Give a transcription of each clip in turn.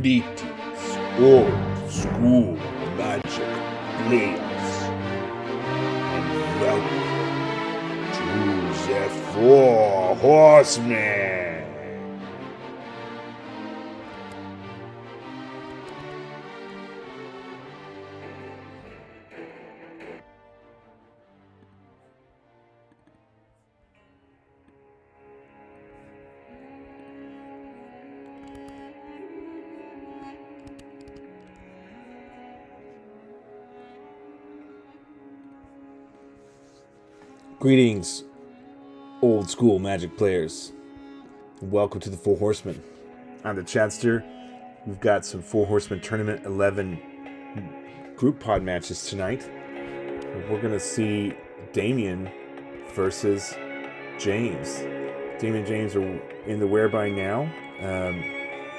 Efreets, old school magic players, and welcome to the Four Horsemen. Greetings, old school magic players. Welcome to the Four Horsemen. I'm the Chadster. We've got some Four Horsemen Tournament 11 group pod matches tonight. We're going to see Damien versus James. Damien and James are in the whereby now.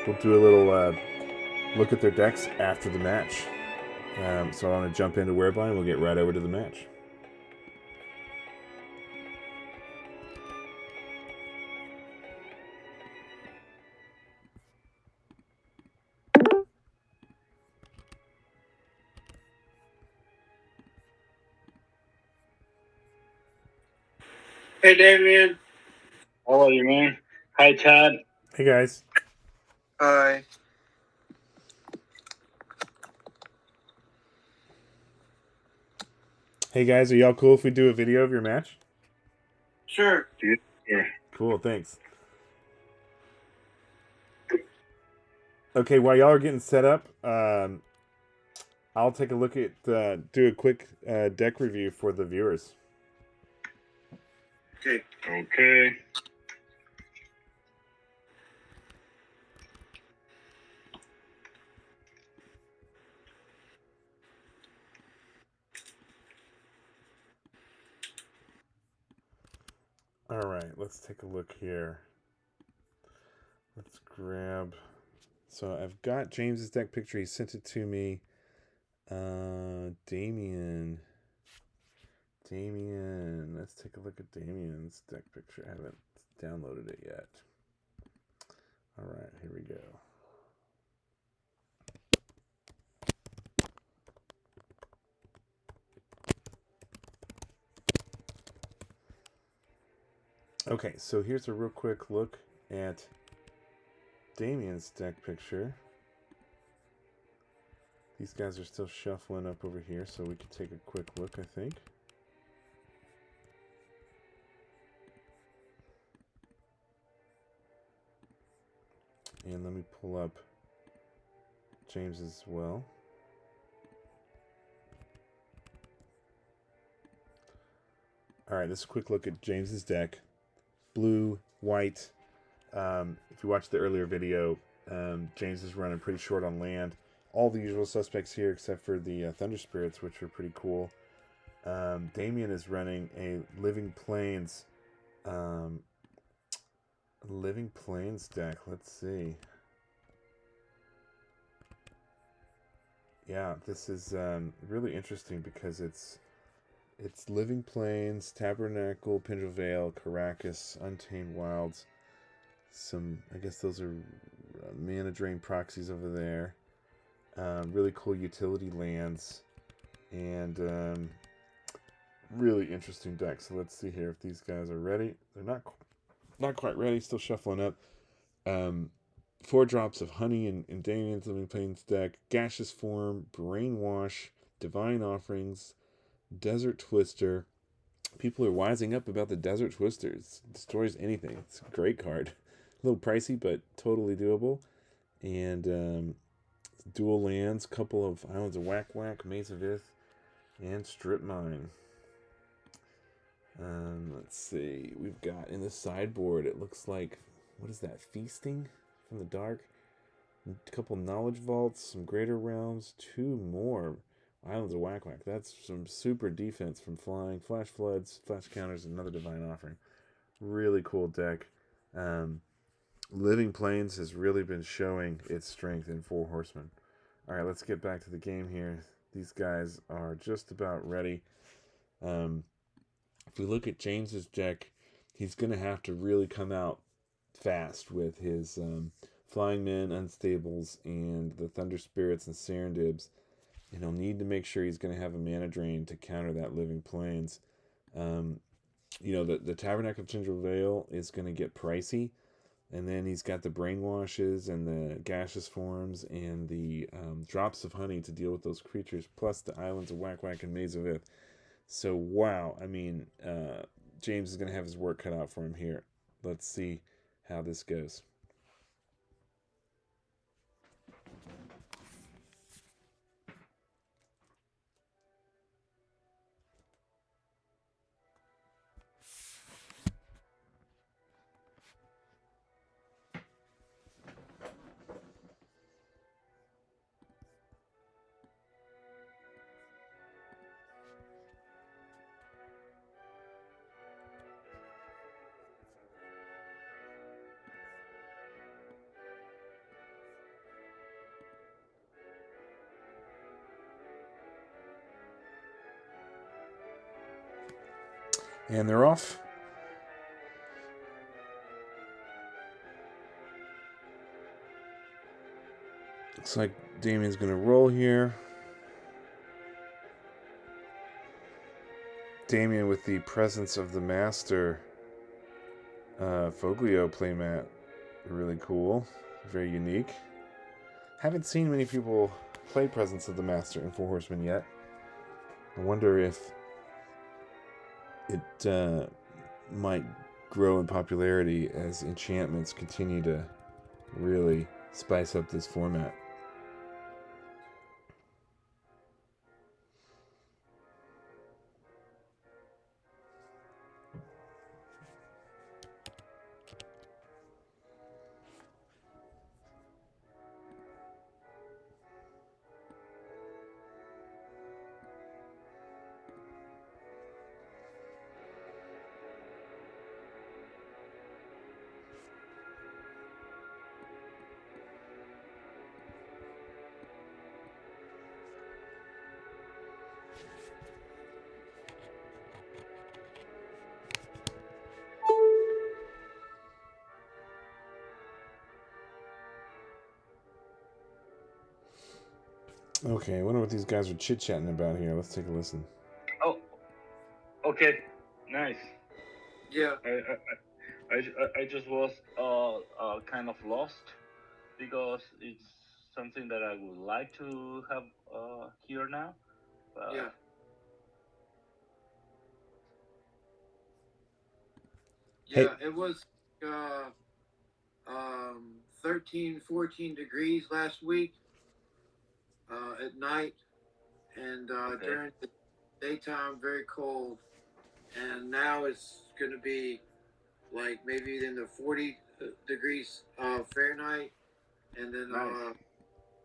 We'll do a little look at their decks after the match. So I want to jump into whereby and we'll get right over to the match. Hey, Damien. How are you, man? Hi, Chad. Hey, guys. Hi. Hey, guys. Are y'all cool if we do a video of your match? Sure. Yeah. Cool. Thanks. Okay, while y'all are getting set up, I'll take a look at, do a quick deck review for the viewers. Okay. All right, let's take a look here. Let's grab. So I've got James's deck picture. He sent it to me. Damien. Let's take a look at Damien's deck picture. I haven't downloaded it yet. All right, here we go. Okay, so here's a real quick look at Damien's deck picture. These guys are still shuffling up over here, so we can take a quick look, I think. And let me pull up James as well. All right, this is a quick look at James's deck. Blue, white. If you watched the earlier video, James is running pretty short on land. All the usual suspects here except for the Thunder Spirits, which are pretty cool. Damien is running a Living Plains deck. Let's see. Yeah, this is really interesting because it's Living Plains, Tabernacle, Pendrell Vale, Karakas, Untamed Wilds. I guess those are mana drain proxies over there. Really cool utility lands. And really interesting deck. So let's see here if these guys are ready. They're not quite ready, still shuffling up. 4 drops of honey in Damien's Living Plains deck. Gaseous Form, Brainwash, Divine Offerings, Desert Twister. People are wising up about the Desert Twister. It destroys anything. It's a great card. A little pricey, but totally doable. And dual lands, couple of Islands of Whack, Maze of Ith, and Strip Mine. Let's see. We've got in the sideboard, it looks like, what is that? Feasting from the Dark? A couple Knowledge Vaults, some Greater Realms, 2 more Islands of Whack. That's some super defense from flying. Flash Floods, Flash Counters, another Divine Offering. Really cool deck. Living Plains has really been showing its strength in Four Horsemen. All right, let's get back to the game here. These guys are just about ready. If we look at James's deck, he's going to have to really come out fast with his Flying Men, Unstables, and the Thunder Spirits and Serendibs. And he'll need to make sure he's going to have a mana drain to counter that Living Plains. The Tabernacle of Tindral Vale is going to get pricey. And then he's got the Brainwashes and the Gaseous Forms and the Drops of Honey to deal with those creatures, plus the Islands of Whack Whack and Maze of Ith. So, wow. I mean, James is going to have his work cut out for him here. Let's see how this goes. And they're off. Looks like Damien's going to roll here. Damien with the Presence of the Master Foglio playmat. Really cool. Very unique. Haven't seen many people play Presence of the Master in Four Horsemen yet. I wonder if it might grow in popularity as enchantments continue to really spice up this format. Okay, I wonder what these guys are chit-chatting about here. Let's take a listen. Oh, okay, nice. Yeah. I just was kind of lost because it's something that I would like to have here now. Yeah. Hey. Yeah, it was 13, 14 degrees last week at night, and Okay. during the daytime, very cold. And now it's going to be like maybe in the 40 degrees Fahrenheit, and then Nice.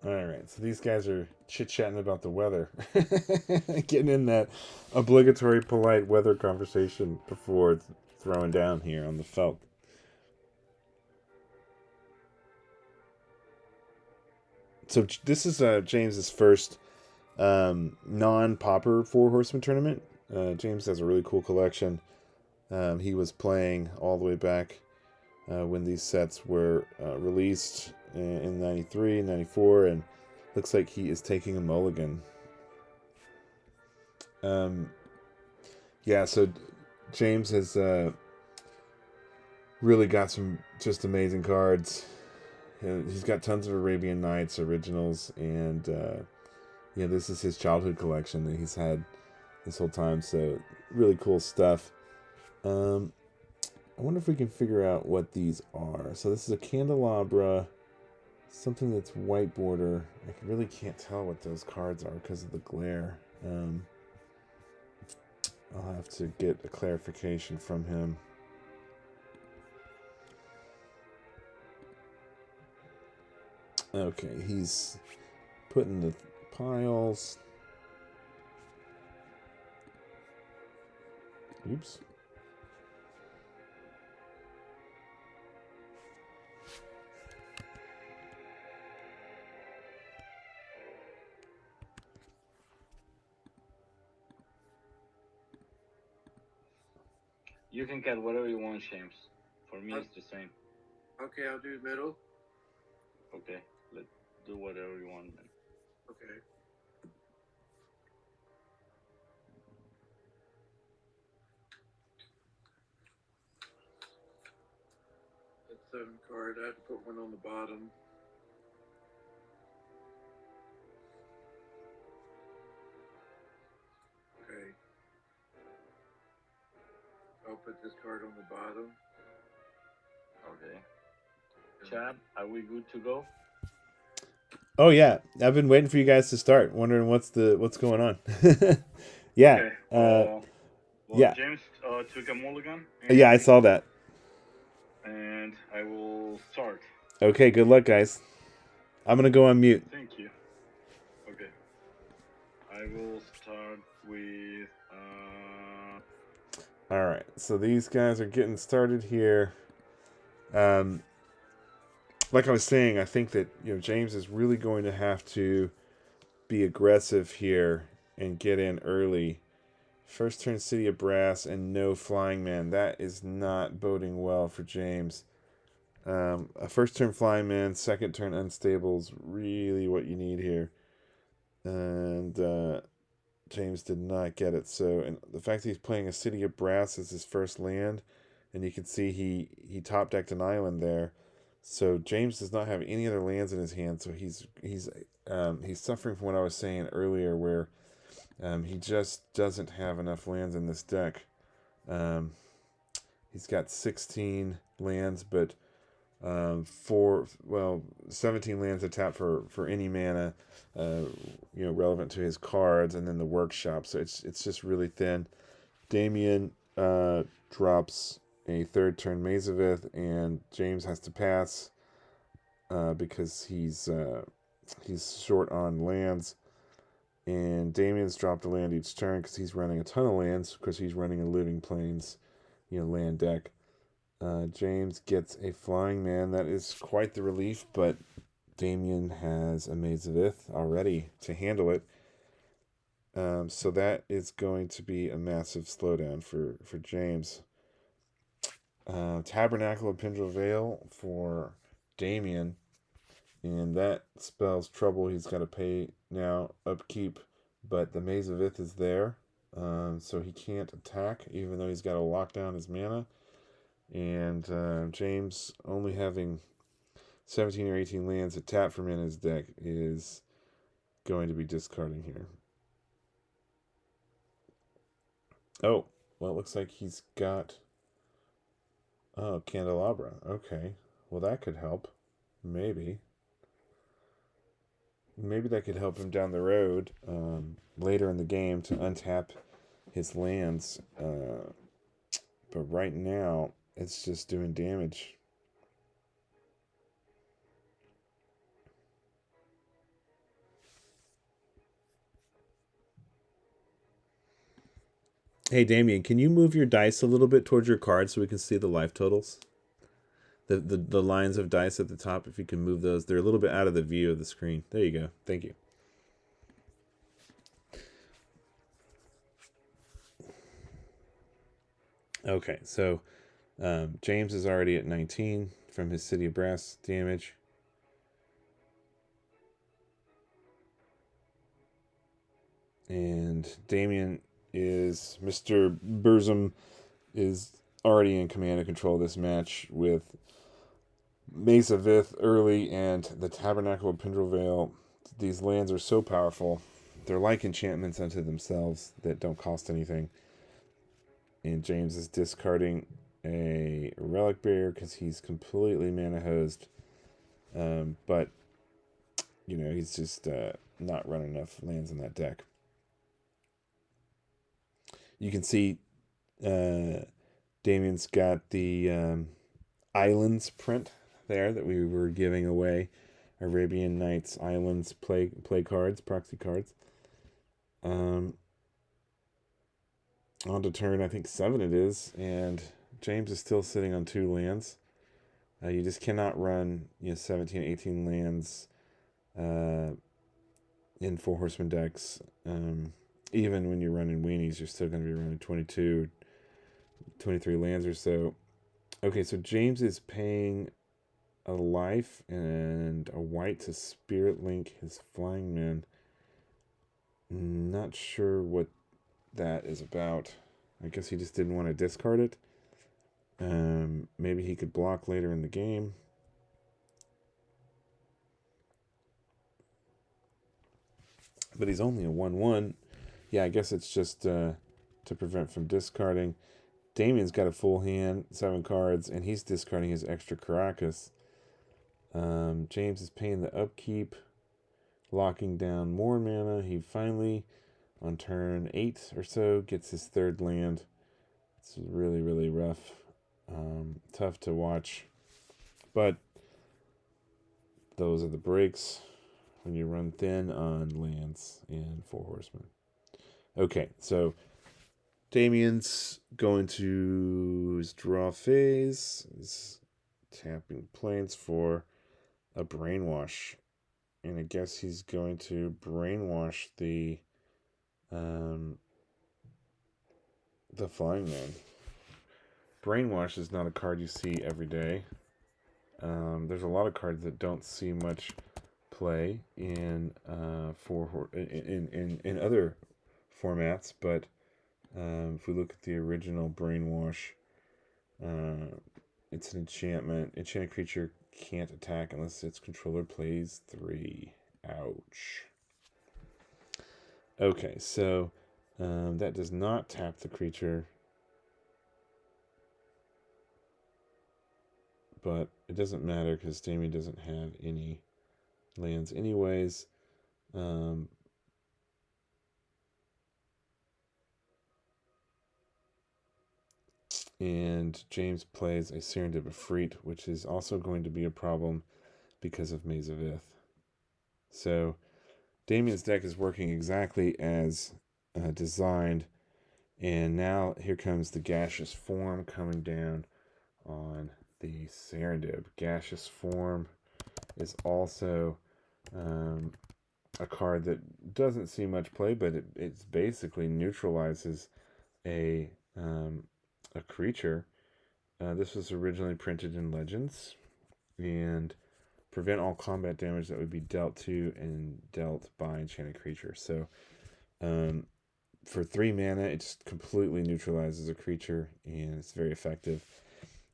All right, so these guys are chit-chatting about the weather. Getting in that obligatory polite weather conversation before throwing down here on the felt. So this is James's first non-popper Four Horsemen tournament. James has a really cool collection. He was playing all the way back when these sets were released in 93, 94, and looks like he is taking a mulligan. So James has really got some just amazing cards. He's got tons of Arabian Nights originals, and this is his childhood collection that he's had this whole time. So really cool stuff. I wonder if we can figure out what these are. So this is a candelabra, something that's white border. I really can't tell what those cards are because of the glare. I'll have to get a clarification from him. Okay, he's putting the piles. Oops. You can get whatever you want, James. For me, it's the same. Okay, I'll do middle. Okay, let's do whatever you want, man. Okay. That's 7 card. I had to put one on the bottom. Okay. I'll put this card on the bottom. Okay. Chad, are we good to go? Oh yeah, I've been waiting for you guys to start. Wondering what's going on. Yeah. Okay. Yeah. James took a mulligan. Yeah, I saw that. And I will start. Okay, good luck, guys. I'm gonna go on mute. Thank you. Okay. I will start with. All right, so these guys are getting started here. Like I was saying, I think that James is really going to have to be aggressive here and get in early. First turn City of Brass and no Flying Man. That is not boding well for James. A first turn Flying Man, second turn Unstable is really what you need here. And James did not get it. So, and the fact that he's playing a City of Brass as his first land, and you can see he top decked an island there. So James does not have any other lands in his hand. So he's suffering from what I was saying earlier, where he just doesn't have enough lands in this deck. He's got 16 lands, but 17 lands to tap for any mana, relevant to his cards, and then the workshop. So it's just really thin. Damien drops a third turn Mazavith, and James has to pass because he's short on lands. And Damien's dropped a land each turn because he's running a ton of lands, because he's running a Living Plains, land deck. James gets a Flying Man. That is quite the relief, but Damien has a Mazavith already to handle it. So that is going to be a massive slowdown for James. Tabernacle of Pendrell Vale for Damien, and that spells trouble. He's got to pay now upkeep, but the Mazavith is there, so he can't attack, even though he's got to lock down his mana. And James, only having 17 or 18 lands to tap from in his deck, is going to be discarding here. Oh, well, it looks like he's got... Oh, Candelabra. Okay. Well, that could help. Maybe that could help him down the road, later in the game, to untap his lands. But right now, it's just doing damage. Hey, Damien, can you move your dice a little bit towards your card so we can see the life totals? The lines of dice at the top, if you can move those. They're a little bit out of the view of the screen. There you go. Thank you. Okay, so James is already at 19 from his City of Brass damage. And Damien is... Mr. Burzum is already in command and control of this match with Mazavith early and the Tabernacle of Pendrell Vale. These lands are so powerful. They're like enchantments unto themselves that don't cost anything. And James is discarding a Relic Barrier because he's completely mana hosed. But, he's just not running enough lands in that deck. You can see Damien's got the Islands print there that we were giving away. Arabian Nights Islands play cards, proxy cards. On to turn, I think 7 it is, and James is still sitting on 2 lands. You just cannot run 17, 18 lands in Four Horsemen decks. Even when you're running weenies, you're still going to be running 22, 23 lands or so. Okay, so James is paying a life and a white to spirit link his flying men. Not sure what that is about. I guess he just didn't want to discard it. Maybe he could block later in the game. But he's only a 1/1. Yeah, I guess it's just to prevent from discarding. Damien's got a full hand, 7 cards, and he's discarding his extra Karakas. James is paying the upkeep, locking down more mana. He finally, on turn 8 or so, gets his 3rd land. It's really, really rough. Tough to watch. But those are the breaks when you run thin on lands in Four Horsemen. Okay, so Damien's going to his draw phase. He's tapping planes for a brainwash. And I guess he's going to brainwash the flying man. Brainwash is not a card you see every day. There's a lot of cards that don't see much play in in other formats, but if we look at the original Brainwash, it's an enchantment. Enchanted creature can't attack unless its controller plays 3. Ouch. Okay, so that does not tap the creature, but it doesn't matter because Damien doesn't have any lands anyways. And James plays a Serendip Efreet, which is also going to be a problem because of Maze of Ith. So Damien's deck is working exactly as designed, and now here comes the Gaseous Form coming down on the Serendip. Gaseous Form is also a card that doesn't see much play, but it basically neutralizes a creature. This was originally printed in Legends, and prevent all combat damage that would be dealt to and dealt by enchanted creature. So for 3 mana, it just completely neutralizes a creature, and it's very effective.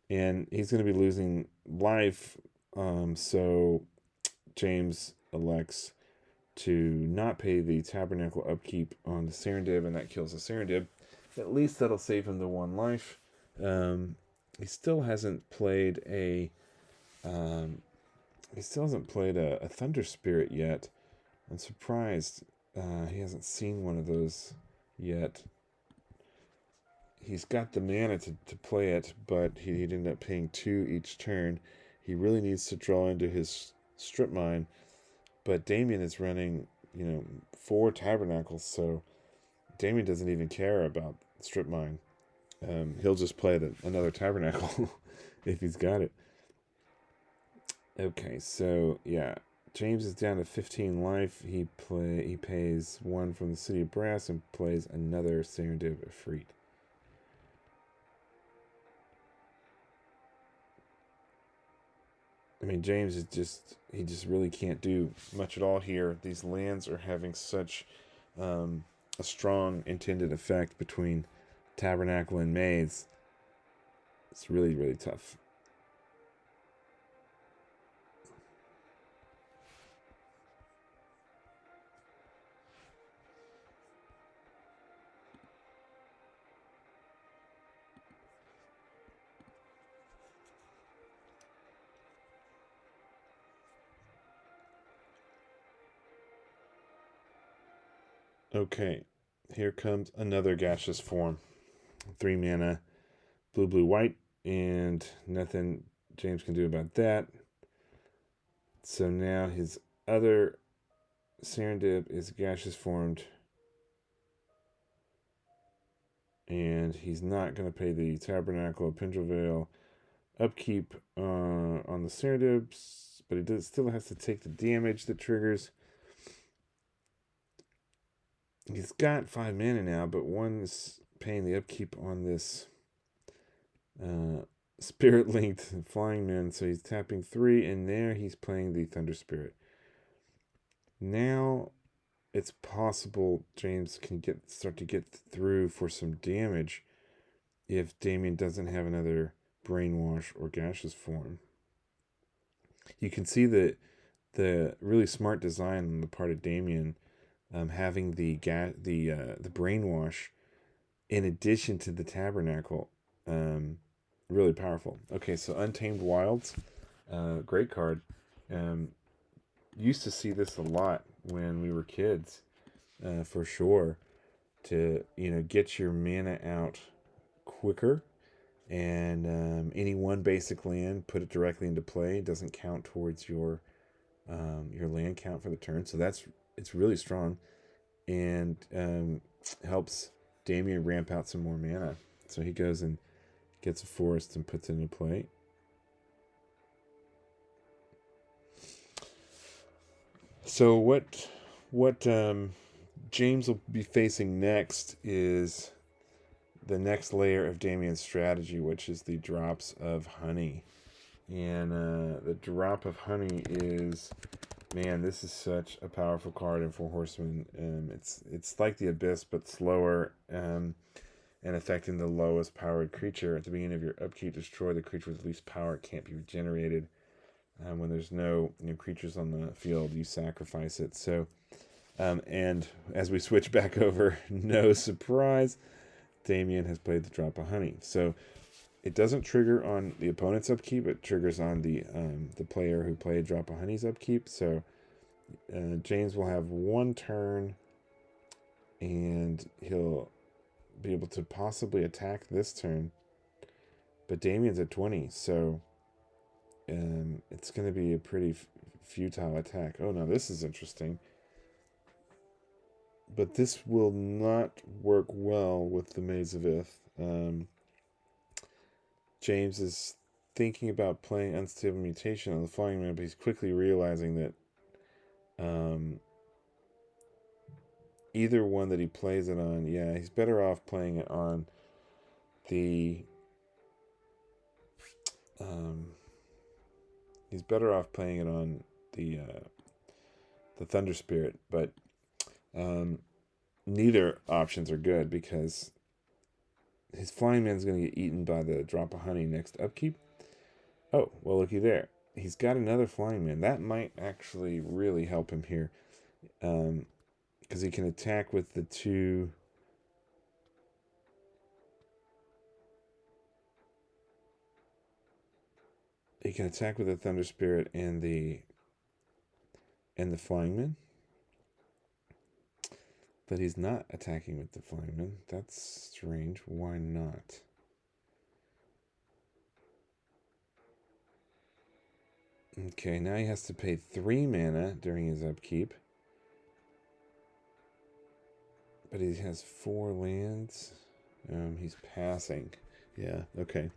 And he's going to be losing life, so James elects to not pay the Tabernacle upkeep on the Serendib, and that kills the Serendib. At least that'll save him the 1 life. He still hasn't played a Thunder Spirit yet. I'm surprised he hasn't seen one of those yet. He's got the mana to play it, but he'd end up paying 2 each turn. He really needs to draw into his Strip Mine, but Damien is running, 4 Tabernacles, so Damien doesn't even care about Strip Mine. He'll just play another Tabernacle if he's got it. Okay, so yeah, James is down to 15 life. He pays 1 from the City of Brass and plays another Serendip Efreet. I mean, James is he just really can't do much at all here. These lands are having such a strong intended effect between Tabernacle and Maze. It's really, really tough. Okay, here comes another Gaseous Form. 3 mana, blue, blue, white, and nothing James can do about that. So now his other Serendip is Gaseous Formed, and he's not going to pay the Tabernacle of Pendrevale upkeep on the Serendips, but he still has to take the damage that triggers. He's got 5 mana now, but 1 is paying the upkeep on this Spirit Linked Flying Men. So he's tapping 3, and there he's playing the Thunder Spirit. Now it's possible James can start to get through for some damage if Damien doesn't have another Brainwash or Gaseous form. You can see the really smart design on the part of Damien, having the Brainwash in addition to the Tabernacle. Really powerful. Okay, so Untamed Wilds, great card. Used to see this a lot when we were kids, for sure. To get your mana out quicker, and any one basic land, put it directly into play. It doesn't count towards your land count for the turn. So it's really strong, and helps Damien ramp out some more mana. So he goes and gets a forest and puts it into play. So what James will be facing next is the next layer of Damien's strategy, which is the drops of honey. And the drop of honey is, man, this is such a powerful card in Four Horsemen. It's like the Abyss, but slower, and affecting the lowest powered creature. At the beginning of your upkeep, destroy the creature with least power. It can't be regenerated. When there's no creatures on the field, you sacrifice it. So, and as we switch back over, no surprise, Damien has played the drop of honey. So it doesn't trigger on the opponent's upkeep; it triggers on the player who played drop of honey's upkeep. So James will have one turn, and he'll be able to possibly attack this turn. But Damien's at 20, so it's going to be a pretty futile attack. Oh, now this is interesting. But this will not work well with the Maze of Ith. James is thinking about playing Unstable Mutation on the Flying Man, but he's quickly realizing that either one that he plays it on, he's better off playing it on the Thunder Spirit, but neither options are good because his Flying Man's going to get eaten by the drop of honey next upkeep. Oh, well, looky there. He's got another Flying Man. That might actually really help him here, because he can attack with the two. He can attack with the Thunder Spirit and the Flying Man. But he's not attacking with the Flying Man. That's strange. Why not? Okay, now he has to pay 3 mana during his upkeep. But he has 4 lands. He's passing. Yeah, okay.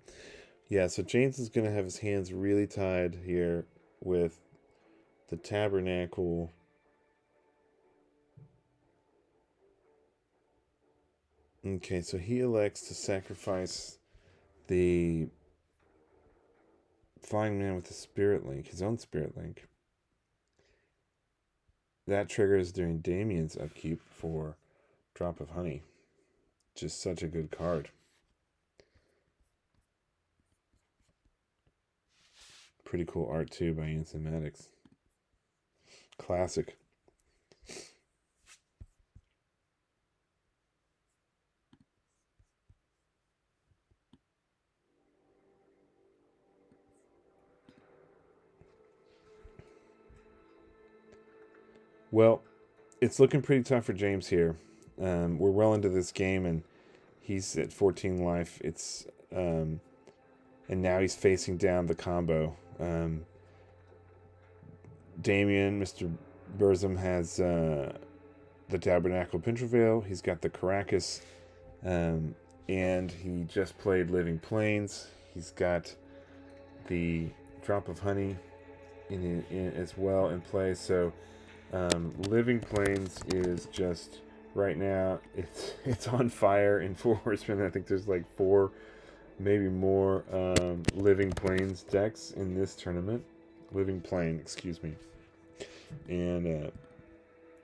Yeah, so James is going to have his hands really tied here with the Tabernacle. Okay, so he elects to sacrifice the Flying Man with the Spirit Link, his own Spirit Link. That triggers during Damien's upkeep for Drop of Honey. Just such a good card. Pretty cool art too by mtgmagics. Classic. Well, it's looking pretty tough for James here. We're well into this game, and he's at 14 life. It's and now he's facing down the combo. Damien, Mr. Burzum, has the Tabernacle Pintervale. He's got the Karakas, and he just played Living Plains. He's got the Drop of Honey in as well in play. So Living Plains is just right now it's on fire in Four Horsemen. I think there's like 4 maybe more Living Plains decks in this tournament. Living Plane, excuse me. And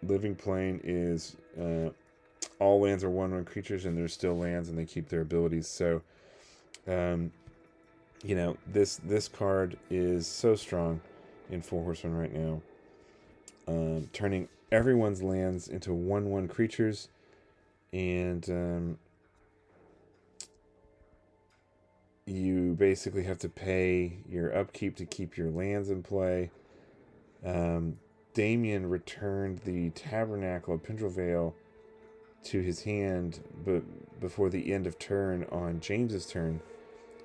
Living Plane is all lands are 1/1 creatures, and they're still lands, and they keep their abilities. So, you know, this card is so strong in Four Horsemen right now, turning everyone's lands into 1/1 creatures, and you basically have to pay your upkeep to keep your lands in play. Damien returned the Tabernacle of Pendrevale to his hand, but before the end of turn on James's turn.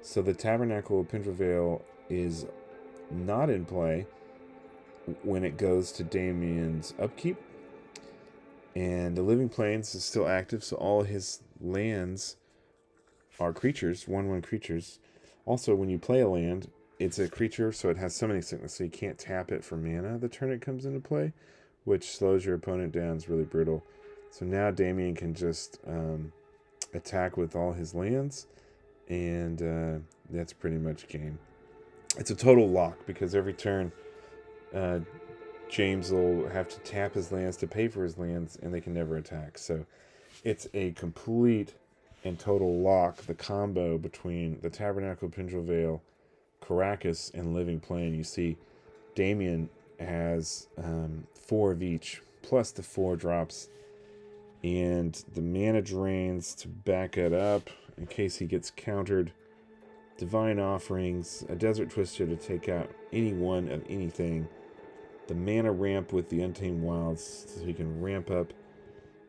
So the Tabernacle of Pendrevale is not in play when it goes to Damien's upkeep. And the Living Plains is still active, so all his lands are creatures, 1/1 creatures. Also, when you play a land, it's a creature, so it has summoning sickness, so you can't tap it for mana the turn it comes into play, which slows your opponent down. It's really brutal. So now Damien can just attack with all his lands, and that's pretty much game. It's a total lock, because every turn James will have to tap his lands to pay for his lands, and they can never attack. So it's a complete and total lock, the combo between the Tabernacle of Pendrevale, Karakas, and Living Plane. You see Damien has 4 of each, plus the 4 drops, and the mana drains to back it up in case he gets countered. Divine Offerings, a Desert Twister to take out any one of anything. The mana ramp with the Untamed Wilds, so he can ramp up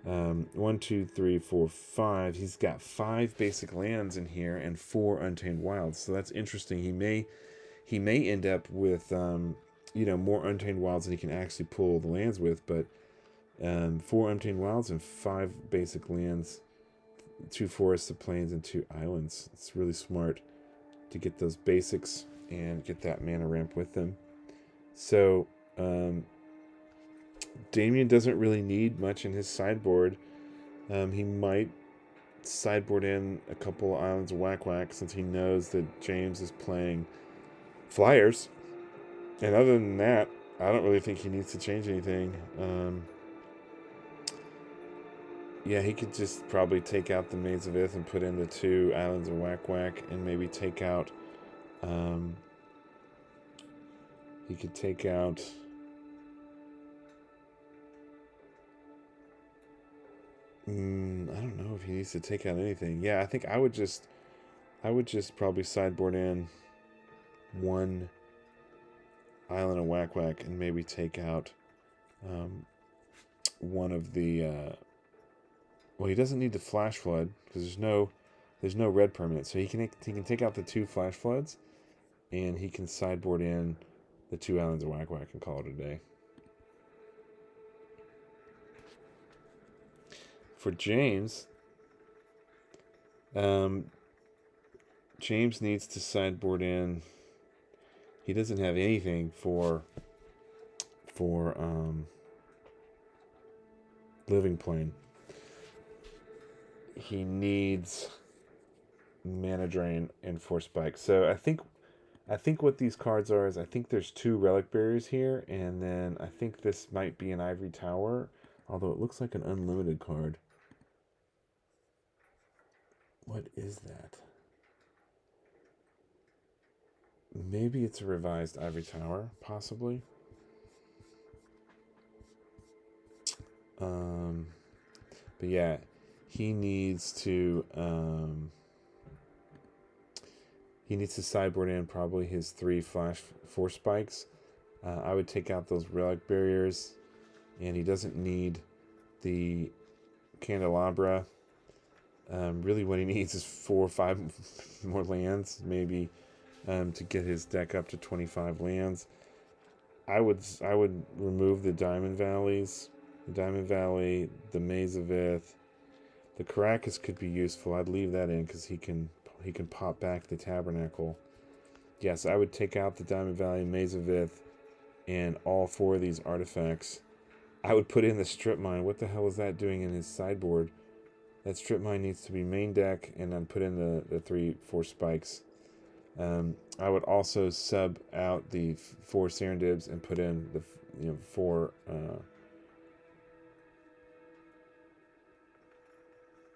1, 2, 3, 4, 5. He's got 5 basic lands in here and 4 Untamed Wilds. So that's interesting. He may end up with more Untamed Wilds than he can actually pull the lands with, but 4 Untamed Wilds and 5 basic lands, 2 forests, of plains, and 2 islands. It's really smart to get those basics and get that mana ramp with them. So Damien doesn't really need much in his sideboard. He might sideboard in a couple Islands of Whack-Whack, since he knows that James is playing Flyers. And other than that, I don't really think he needs to change anything. He could just probably take out the Maze of Ith and put in the 2 Islands of Whack-Whack, and maybe take out... he could take out... I don't know if he needs to take out anything. Yeah, I think I would just probably sideboard in 1 Island of Whack-Whack and maybe take out one of the... he doesn't need the Flash Flood, because there's no red permanent, so he can take out the 2 Flash Floods, and he can sideboard in the 2 Islands of Whack-Whack and call it a day. For James, James needs to sideboard in... He doesn't have anything for Living Plane. He needs mana drain and Force Spike. So I think what these cards are is, I think there's 2 Relic Barriers here, and then I think this might be an Ivory Tower, although it looks like an unlimited card. What is that? Maybe it's a revised Ivory Tower, possibly. But yeah, he needs to sideboard in probably his 3 Flash Force Spikes. I would take out those Relic Barriers, and he doesn't need the Candelabra. Really what he needs is 4 or 5 more lands, maybe, to get his deck up to 25 lands. I would remove the Diamond Valleys, the Maze of Ith. The Karakas could be useful. I'd leave that in, because he can pop back the Tabernacle. Yes, I would take out the Diamond Valley, Maze of Ith, and all 4 of these artifacts. I would put in the Strip Mine. What the hell is that doing in his sideboard? That strip mine needs to be main deck, and then put in the 3/4 spikes. I would also sub out the 4 Serendibs and put in the 4.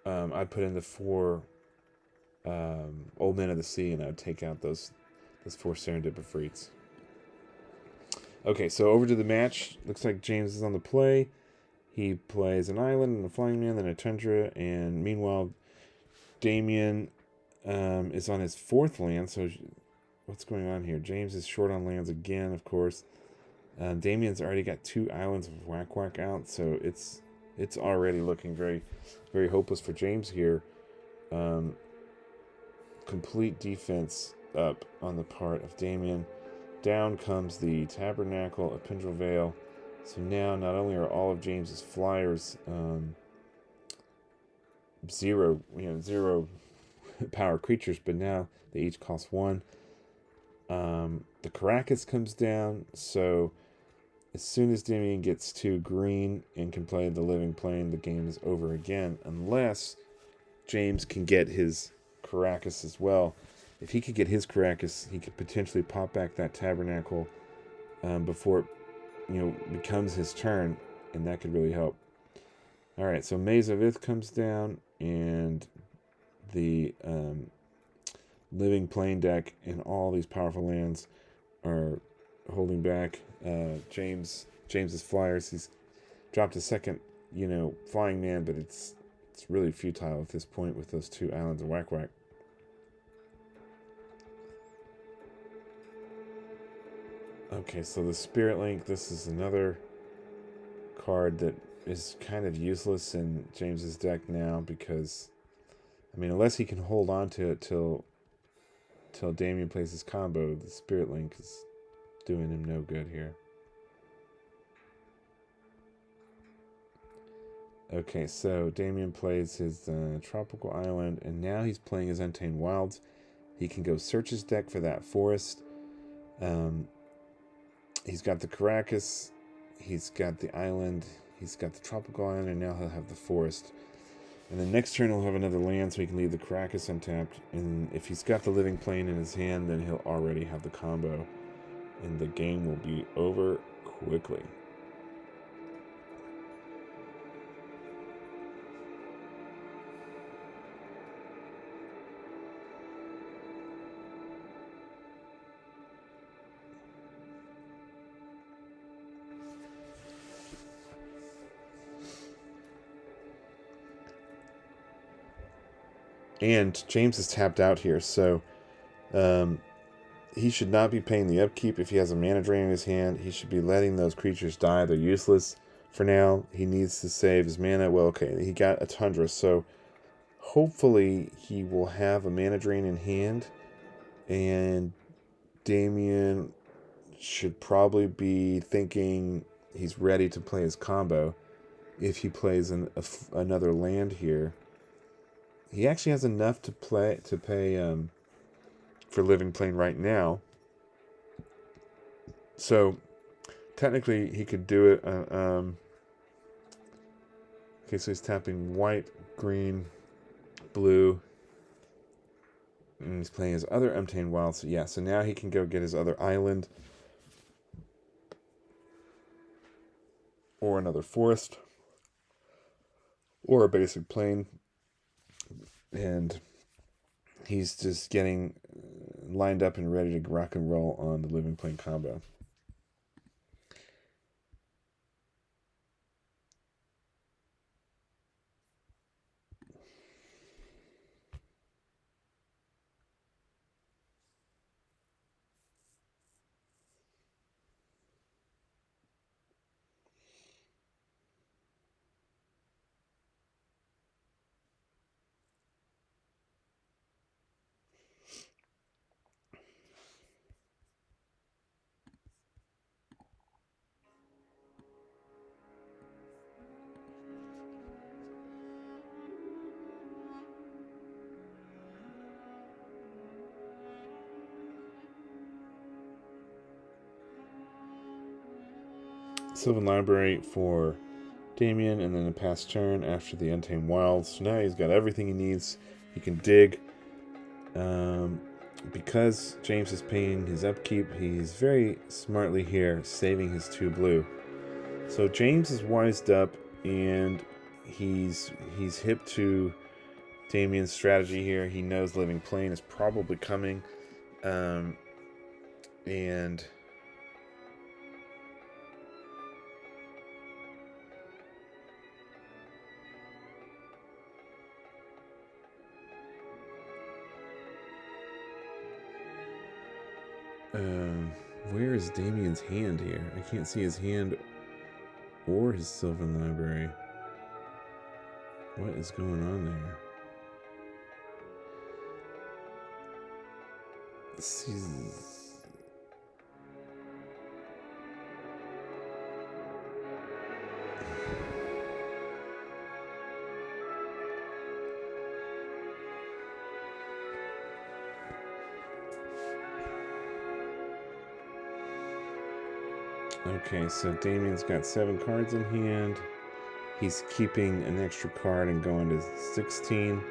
I'd put in the 4 Old Men of the Sea, and I'd take out those 4 Serendib Efreets. Okay, so over to the match. Looks like James is on the play. He plays an island and a flying man, then a tundra, and meanwhile, Damien is on his 4th land. So what's going on here? James is short on lands again, of course. Damien's already got 2 islands of whack out, so it's already looking very, very hopeless for James here. Complete defense up on the part of Damien. Down comes the Tabernacle of Pendrell Vale. So now not only are all of James's flyers 0 power creatures, but now they each cost 1. The Karakas comes down, so as soon as Damien gets 2 green and can play the Living Plane, the game is over again, unless James can get his Karakas as well. If he could get his Karakas, he could potentially pop back that Tabernacle before it becomes his turn, and that could really help. Alright, so Maze of Ith comes down, and the Living Plane deck and all these powerful lands are holding back James's flyers. He's dropped a second, flying man, but it's really futile at this point with those 2 islands of whack. Okay, so the Spirit Link, this is another card that is kind of useless in James's deck now because, unless he can hold on to it till Damien plays his combo, the Spirit Link is doing him no good here. Okay, so Damien plays his Tropical Island, and now he's playing his Untamed Wilds. He can go search his deck for that forest. He's got the Karakas, he's got the island, he's got the Tropical Island, and now he'll have the forest. And then next turn he'll have another land, so he can leave the Karakas untapped. And if he's got the Living Plane in his hand, then he'll already have the combo. And the game will be over quickly. And James is tapped out here, so he should not be paying the upkeep if he has a mana drain in his hand. He should be letting those creatures die. They're useless for now. He needs to save his mana. Well, okay, he got a Tundra, so hopefully he will have a mana drain in hand. And Damien should probably be thinking he's ready to play his combo if he plays another land here. He actually has enough to pay for Living Plane right now. So technically he could do it. Okay, so he's tapping white, green, blue, and he's playing his other Untamed Wild. So yeah, so now he can go get his other island or another forest or a basic plane. And he's just getting lined up and ready to rock and roll on the Living Plane combo. Sylvan Library for Damien, and then a pass turn after the Untamed Wilds. So now he's got everything he needs. He can dig. Because James is paying his upkeep, he's very smartly here saving his 2 blue. So James is wised up, and he's hip to Damien's strategy here. He knows Living Plane is probably coming, and where is Damien's hand here? I can't see his hand or his Sylvan Library. What is going on there? Okay, so Damien's got 7 cards in hand. He's keeping an extra card and going to 16.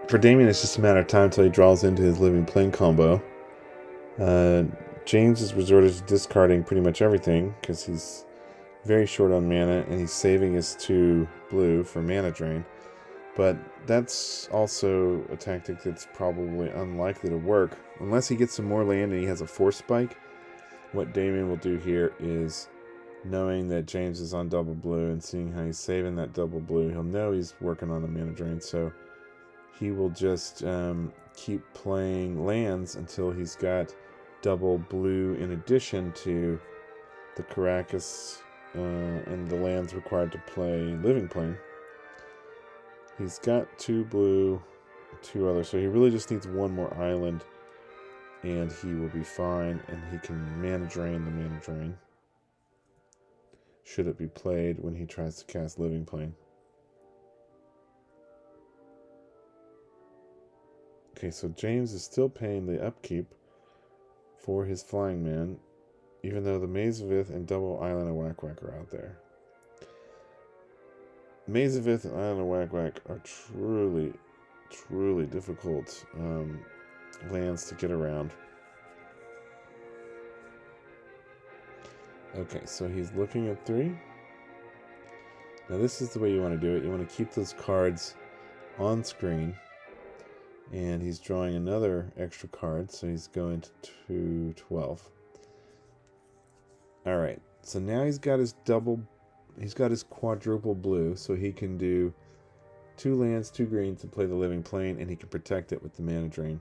For Damien, it's just a matter of time until he draws into his Living Plane combo. James is resorted to discarding pretty much everything because he's very short on mana, and he's saving his 2 blue for mana drain. But that's also a tactic that's probably unlikely to work unless he gets some more land and he has a force spike. What Damien will do here is, knowing that James is on double blue and seeing how he's saving that double blue, he'll know he's working on a mana drain, so he will just keep playing lands until he's got double blue in addition to the Karakas and the lands required to play Living Plane. He's got 2 blue, 2 others, so he really just needs 1 more island, and he will be fine, and he can mana drain the mana drain should it be played when he tries to cast Living Plane. Okay, so James is still paying the upkeep for his Flying Man, even though the Maze of Ith and Double Island of Whack Whack are out there. Maze of Ith and Island of Whack Whack are truly, truly difficult lands to get around. Okay, so he's looking at 3. Now this is the way you want to do it. You want to keep those cards on screen. And he's drawing another extra card, so he's going to 12. Alright, so now he's got his quadruple blue, so he can do 2 lands, 2 greens to play the Living Plane, and he can protect it with the mana drain.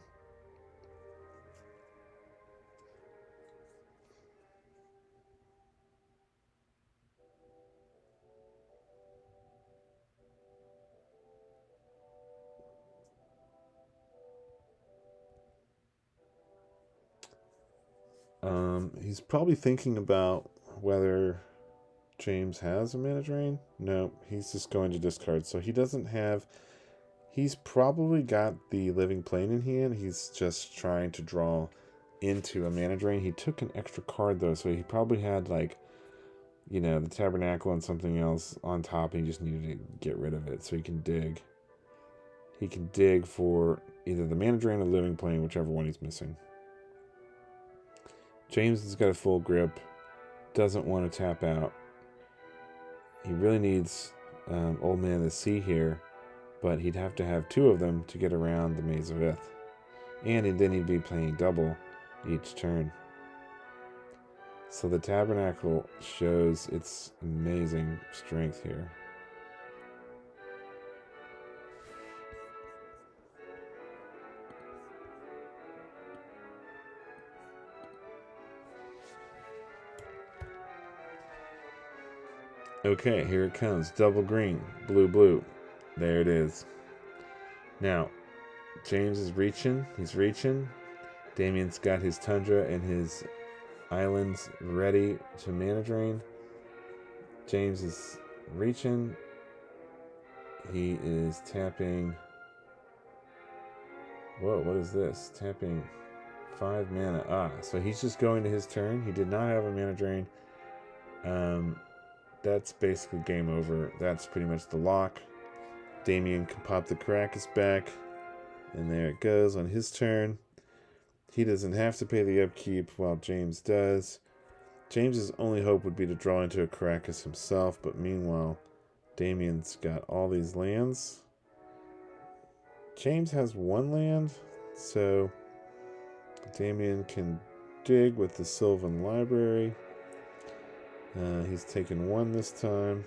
He's probably thinking about whether James has a mana drain. No, he's just going to discard. So he doesn't have... He's probably got the Living Plane in hand. He's just trying to draw into a mana drain. He took an extra card, though, so he probably had, like, you know, the Tabernacle and something else on top, and he just needed to get rid of it so he can dig. He can dig for either the mana drain or Living Plane, whichever one he's missing. James has got a full grip, doesn't want to tap out. He really needs Old Man of the Sea here, but he'd have to have 2 of them to get around the Maze of Ith. And then he'd be playing double each turn. So the Tabernacle shows its amazing strength here. Okay, here it comes. Double green, blue, blue. There it is. Now, James is reaching. He's reaching. Damien's got his Tundra and his islands ready to mana drain. James is reaching. He is tapping. Whoa, what is this? Tapping 5 mana. So he's just going to his turn. He did not have a mana drain. That's basically game over. That's pretty much the lock. Damien can pop the Karakas back. And there it goes on his turn. He doesn't have to pay the upkeep while James does. James's only hope would be to draw into a Karakas himself, but meanwhile, Damien's got all these lands. James has 1 land, so Damien can dig with the Sylvan Library. He's taken 1 this time.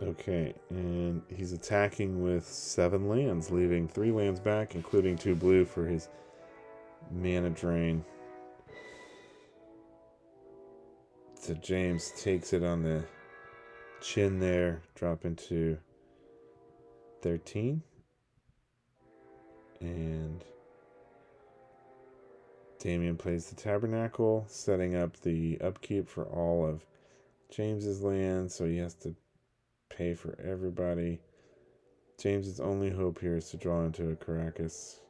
Okay, and he's attacking with 7 lands, leaving 3 lands back, including 2 blue for his mana drain. So James takes it on the chin there, drop into 13. And Damien plays the Tabernacle, setting up the upkeep for all of James's land, so he has to pay for everybody. James's only hope here is to draw into a Karakas.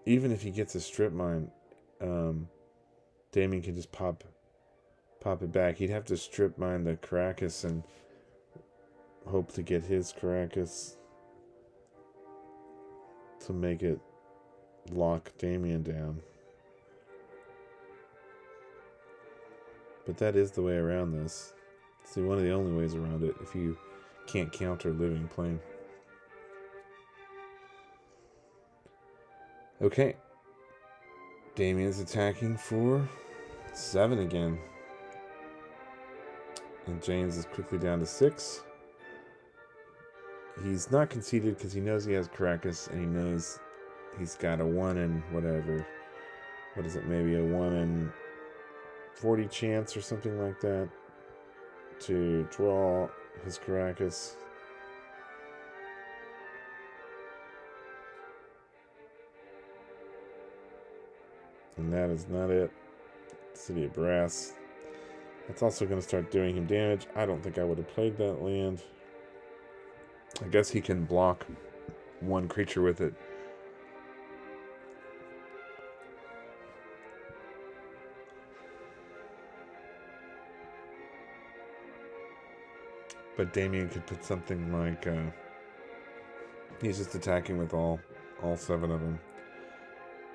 Even if he gets a strip mine, Damien can just pop it back. He'd have to strip mine the Karakas and hope to get his Karakas to make it lock Damien down. But that is the way around this. It's one of the only ways around it if you can't counter Living Plane. Okay. Damien's attacking for 7 again. And James is quickly down to 6. He's not conceded because he knows he has Karakas and he knows he's got a 1 in whatever. What is it? Maybe a 1 in 40 chance or something like that to draw his Karakas. And that is not it. City of Brass. That's also going to start doing him damage. I don't think I would have played that land. I guess he can block 1 creature with it. But Damien could put something like he's just attacking with all 7 of them.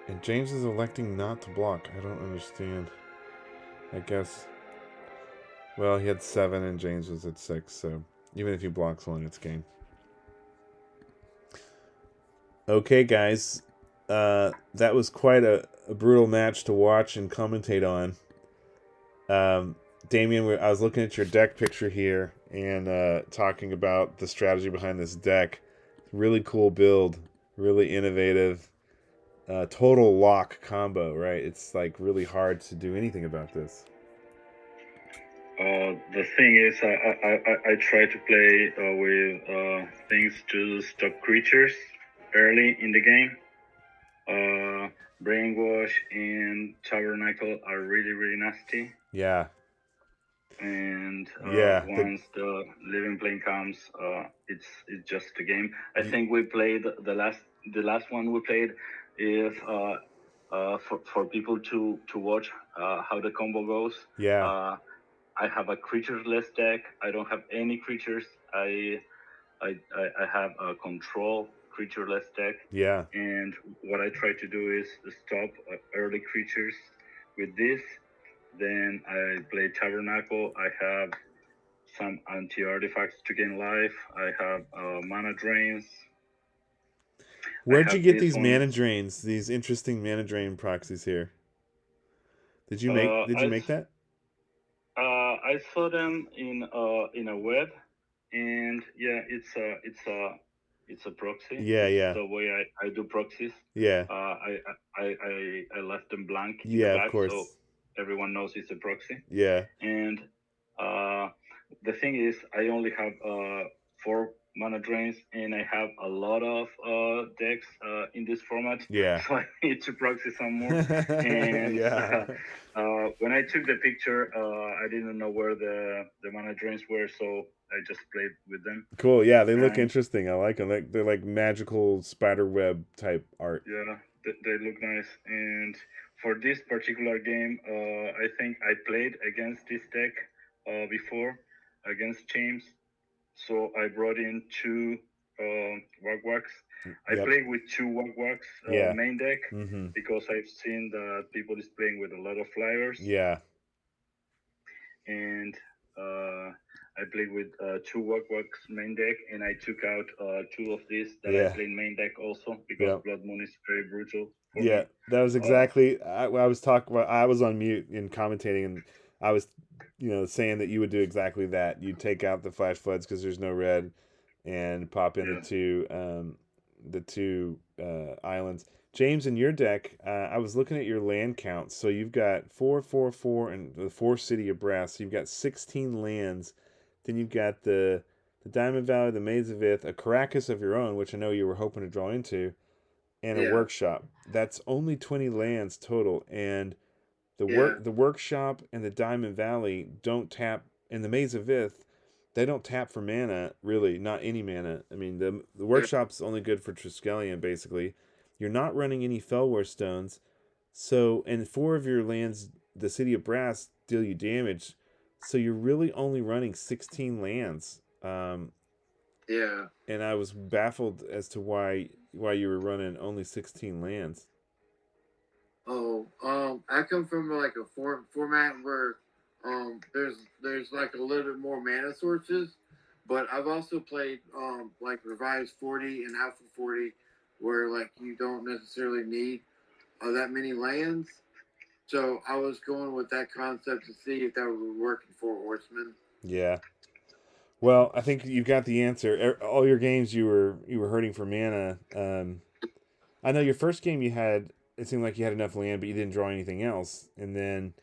And James is electing not to block. I don't understand. I guess. Well, he had 7 and James was at 6, so even if he blocks 1, it's game. Okay, guys. That was quite a brutal match to watch and commentate on. Damien, I was looking at your deck picture here and talking about the strategy behind this deck. Really cool build. Really innovative. Total lock combo, right? It's like really hard to do anything about this. The thing is, I try to play with things to stop creatures early in the game. Brainwash and Tabernacle are really nasty. Yeah. And once the Living Plane comes, it's just a game. I think we played the last one we played is for people to watch how the combo goes. Yeah. I have a creature-less deck. I don't have any creatures. I have a control creature-less deck. Yeah. And what I try to do is stop early creatures with this. Then I play Tabernacle. I have some anti-artifacts to gain life. I have mana drains. Where'd you get these mana drains? These interesting mana drain proxies here. Did you make that? I saw them in a web, and yeah, it's a proxy. Yeah, it's the way I do proxies. Yeah. I left them blank in Yeah, the back, of course. so everyone knows it's a proxy. Yeah. And the thing is, I only have 4 mana drains, and I have a lot of decks in this format. Yeah. So I need to proxy some more. And yeah. When I took the picture, I didn't know where the mana drains were, so I just played with them. Cool. Yeah, they look interesting. I like them. They're like magical spider web type art. Yeah, they look nice. And for this particular game, I think I played against this deck before, against James. So I brought in 2 Wag-Wags. I played with 2 Wag-Wags main deck because I've seen that people is playing with a lot of flyers. Yeah. And I played with 2 Wag-Wags main deck, and I took out 2 of these that I played main deck also because Blood Moon is very brutal. Yeah, that was exactly. I was talking. I was on mute and commentating, and I was, saying that you would do exactly that. You'd take out the flash floods because there's no red, and pop in the two islands. James, in your deck, I was looking at your land counts. So you've got 4, 4, 4, and the 4 City of Brass. So you've got 16 lands. Then you've got the Diamond Valley, the Maze of Ith, a Karakas of your own, which I know you were hoping to draw into, and a workshop. That's only 20 lands total, and the workshop and the Diamond Valley don't tap, and the Maze of Ith, they don't tap for mana, really, not any mana. I mean, the workshop's only good for Triskelion, basically. You're not running any Fellwar stones, so, and 4 of your lands, the City of Brass, deal you damage, so you're really only running 16 lands. And I was baffled as to why you were running only 16 lands. I come from like a format where there's like a little bit more mana sources, but I've also played like Revised 40 and Alpha 40, where like you don't necessarily need that many lands. So I was going with that concept to see if that would work in Four Horsemen. Yeah. Well, I think you got the answer. All your games you were hurting for mana. I know your first game it seemed like you had enough land, but you didn't draw anything else. And then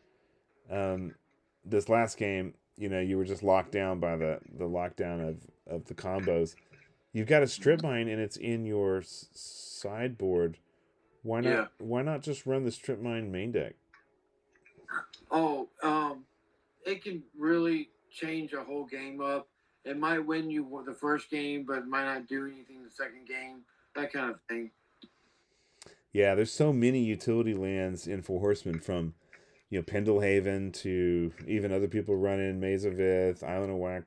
this last game, you were just locked down by the lockdown of the combos. You've got a strip mine, and it's in your sideboard. Why not just run the strip mine main deck? It can really change a whole game up. It might win you the first game, but it might not do anything the second game. That kind of thing. Yeah, there's so many utility lands in Four Horsemen, from Pendlehaven to even other people running Maze of Ith, Island of Whack,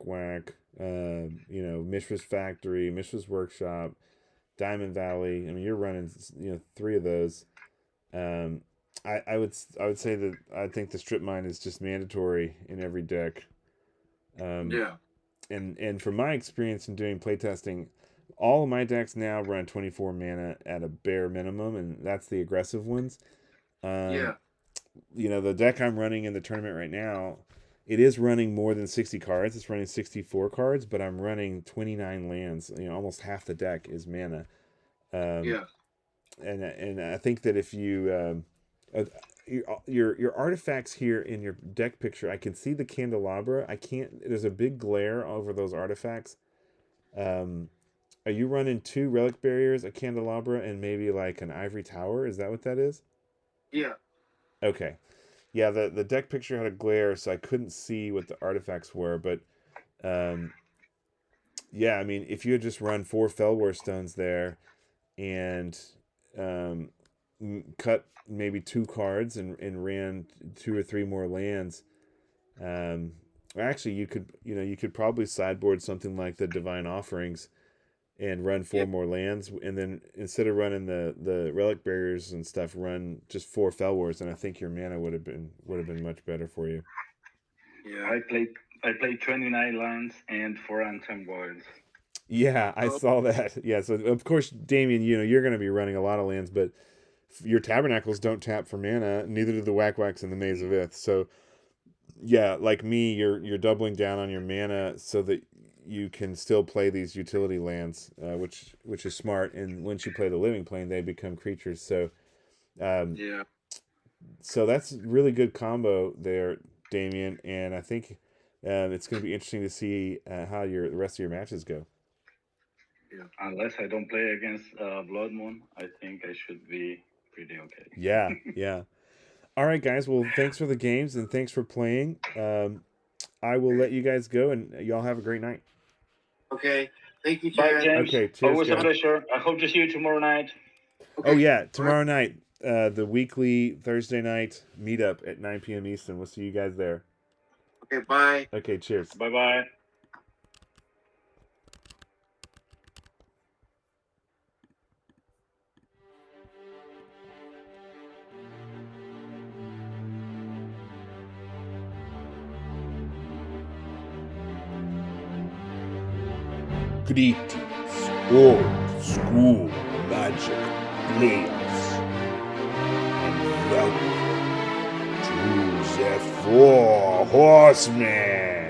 Mishra's Factory, Mishra's Workshop, Diamond Valley. I mean, you're running 3 of those. I would say that I think the strip mine is just mandatory in every deck. And from my experience in doing playtesting, all of my decks now run 24 mana at a bare minimum, and that's the aggressive ones. The deck I'm running in the tournament right now, it is running more than 60 cards. It's running 64 cards, but I'm running 29 lands. Almost half the deck is mana. And I think that if you your artifacts here in your deck picture, I can see the candelabra. There's a big glare over those artifacts. Are you running 2 relic barriers, a candelabra, and maybe like an ivory tower? Is that what that is? Yeah. Okay. Yeah, the deck picture had a glare, so I couldn't see what the artifacts were, but I mean, if you had just run 4 Fellwar stones there, and cut maybe 2 cards and ran 2 or 3 more lands. Actually, you could probably sideboard something like the Divine Offerings and run 4 more lands, and then instead of running the relic barriers and stuff, run just 4 Fel Wars, and I think your mana would have been much better for you. Yeah, I played 29 lands and 4 Anthem Voids. Yeah, I saw that. Yeah, so of course, Damien, you're going to be running a lot of lands, but your Tabernacles don't tap for mana. Neither do the Whack-Whacks and the Maze of Ith. So, yeah, like me, you're doubling down on your mana so that you can still play these utility lands, which is smart. And once you play the Living Plane, they become creatures. So, so that's really good combo there, Damien. And I think it's going to be interesting to see how the rest of your matches go. Yeah. Unless I don't play against Blood Moon, I think I should be pretty okay. Yeah, yeah. All right, guys. Well, thanks for the games and thanks for playing. I will let you guys go, and y'all have a great night. Okay. Thank you, Bye, James. Okay, cheers, always guys. a pleasure. I hope to see you tomorrow night. Okay. Oh, yeah, tomorrow night, the weekly Thursday night meetup at 9 p.m. Eastern. We'll see you guys there. Okay, bye. Okay, cheers. Bye-bye. Greetings, old school magic players, and welcome to the Four Horsemen.